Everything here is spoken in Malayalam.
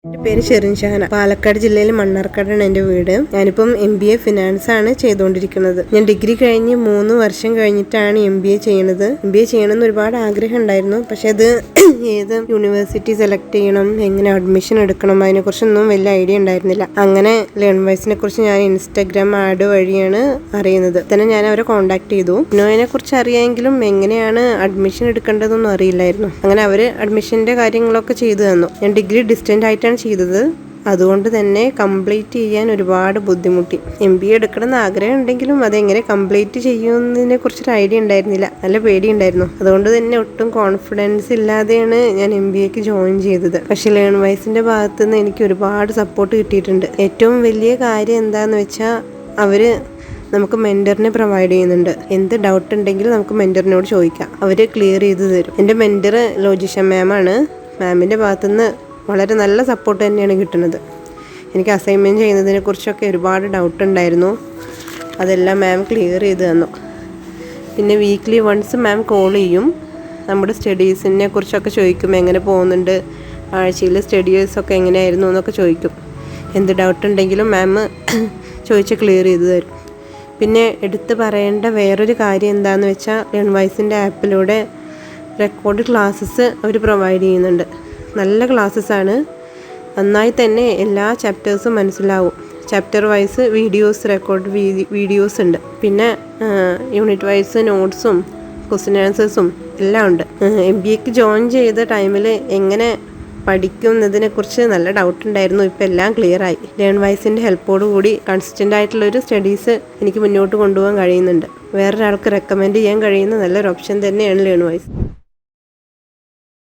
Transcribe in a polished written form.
എൻ്റെ പേര് ഷെറിൻ ഷഹാന. പാലക്കാട് ജില്ലയിൽ മണ്ണാർക്കാടാണ് എൻ്റെ വീട്. ഞാനിപ്പം MBA ഫിനാൻസ് ആണ് ചെയ്തുകൊണ്ടിരിക്കുന്നത്. ഞാൻ ഡിഗ്രി കഴിഞ്ഞ് 3 വർഷം കഴിഞ്ഞിട്ടാണ് MBA ചെയ്യണത്. MBA ചെയ്യണമെന്ന് ഒരുപാട് ആഗ്രഹം ഉണ്ടായിരുന്നു. പക്ഷെ അത് ഏത് യൂണിവേഴ്സിറ്റി സെലക്ട് ചെയ്യണം, എങ്ങനെ അഡ്മിഷൻ എടുക്കണം, അതിനെക്കുറിച്ചൊന്നും വലിയ ഐഡിയ ഉണ്ടായിരുന്നില്ല. അങ്ങനെ ലേൺവൈസിനെ കുറിച്ച് ഞാൻ ഇൻസ്റ്റാഗ്രാം ആഡ് വഴിയാണ് അറിയുന്നത്. തന്നെ ഞാൻ അവരെ കോൺടാക്ട് ചെയ്തു. നോയിനെ കുറിച്ച് അറിയാമെങ്കിലും എങ്ങനെയാണ് അഡ്മിഷൻ എടുക്കേണ്ടതെന്നൊന്നും അറിയില്ലായിരുന്നു. അങ്ങനെ അവർ അഡ്മിഷൻ്റെ കാര്യങ്ങളൊക്കെ ചെയ്തു തന്നു. ഞാൻ ഡിഗ്രി ഡിസ്റ്റൻ്റ് ആയിട്ടാണ് ചെയ്തത്. അതുകൊണ്ട് തന്നെ കംപ്ലീറ്റ് ചെയ്യാൻ ഒരുപാട് ബുദ്ധിമുട്ടി. MBA എടുക്കണമെന്ന് ആഗ്രഹം ഉണ്ടെങ്കിലും അതെങ്ങനെ കംപ്ലീറ്റ് ചെയ്യുന്നതിനെ കുറിച്ചൊരു ഐഡിയ ഉണ്ടായിരുന്നില്ല. നല്ല പേടിയുണ്ടായിരുന്നു. അതുകൊണ്ട് തന്നെ ഒട്ടും കോൺഫിഡൻസ് ഇല്ലാതെയാണ് ഞാൻ MBAക്ക് ജോയിൻ ചെയ്തത്. പക്ഷേ ലേൺവൈസിൻ്റെ ഭാഗത്തു നിന്ന് എനിക്ക് ഒരുപാട് സപ്പോർട്ട് കിട്ടിയിട്ടുണ്ട്. ഏറ്റവും വലിയ കാര്യം എന്താണെന്ന് വെച്ചാൽ അവർ നമുക്ക് മെൻറ്ററിനെ പ്രൊവൈഡ് ചെയ്യുന്നുണ്ട്. എന്ത് ഡൗട്ട് ഉണ്ടെങ്കിലും നമുക്ക് മെൻറ്ററിനോട് ചോദിക്കാം, അവർ ക്ലിയർ ചെയ്ത് തരും. എൻ്റെ മെൻറ്റർ ലോജിഷ മാമാണ്. മാമിൻ്റെ ഭാഗത്തുനിന്ന് വളരെ നല്ല സപ്പോർട്ട് തന്നെയാണ് കിട്ടുന്നത്. എനിക്ക് അസൈൻമെൻറ്റ് ചെയ്യുന്നതിനെ കുറിച്ചൊക്കെ ഒരുപാട് ഡൗട്ട് ഉണ്ടായിരുന്നു. അതെല്ലാം മാം ക്ലിയർ ചെയ്ത് തന്നു. പിന്നെ വീക്ക്ലി വൺസ് മാം കോൾ ചെയ്യും. നമ്മുടെ സ്റ്റഡീസിനെ കുറിച്ചൊക്കെ ചോദിക്കും, എങ്ങനെ പോകുന്നുണ്ട്, ആഴ്ചയിൽ സ്റ്റഡീസൊക്കെ എങ്ങനെയായിരുന്നു എന്നൊക്കെ ചോദിക്കും. എന്ത് ഡൗട്ട് ഉണ്ടെങ്കിലും മാം ചോദിച്ച് ക്ലിയർ ചെയ്ത് തരും. പിന്നെ എടുത്ത് പറയേണ്ട വേറൊരു കാര്യം എന്താണെന്ന് വെച്ചാൽ ലേൺവൈസിൻ്റെ ആപ്പിലൂടെ റെക്കോർഡ് ക്ലാസ്സസ് അവർ പ്രൊവൈഡ് ചെയ്യുന്നുണ്ട്. നല്ല ക്ലാസ്സസ്സാണ്. നന്നായി തന്നെ എല്ലാ ചാപ്റ്റേഴ്സും മനസ്സിലാവും. Chapter wise videos, record videos ഉണ്ട്. പിന്നെ യൂണിറ്റ് വൈസ് നോട്ട്സും ക്വസ്റ്റ്യൻ ആൻസേഴ്സും എല്ലാം ഉണ്ട്. MBAക്ക് ജോയിൻ ചെയ്ത ടൈമിൽ എങ്ങനെ പഠിക്കും എന്നതിനെക്കുറിച്ച് നല്ല ഡൗട്ട് ഉണ്ടായിരുന്നു. ഇപ്പോൾ എല്ലാം ക്ലിയർ ആയി. ലേൺവൈസിൻ്റെ ഹെൽപ്പോട് കൂടി കൺസിസ്റ്റൻ്റ് ആയിട്ടുള്ളൊരു സ്റ്റഡീസ് എനിക്ക് മുന്നോട്ട് കൊണ്ടുപോകാൻ കഴിയുന്നുണ്ട്. വേറൊരാൾക്ക് റെക്കമെൻഡ് ചെയ്യാൻ കഴിയുന്ന നല്ലൊരു ഓപ്ഷൻ തന്നെയാണ് ലേൺവൈസ്.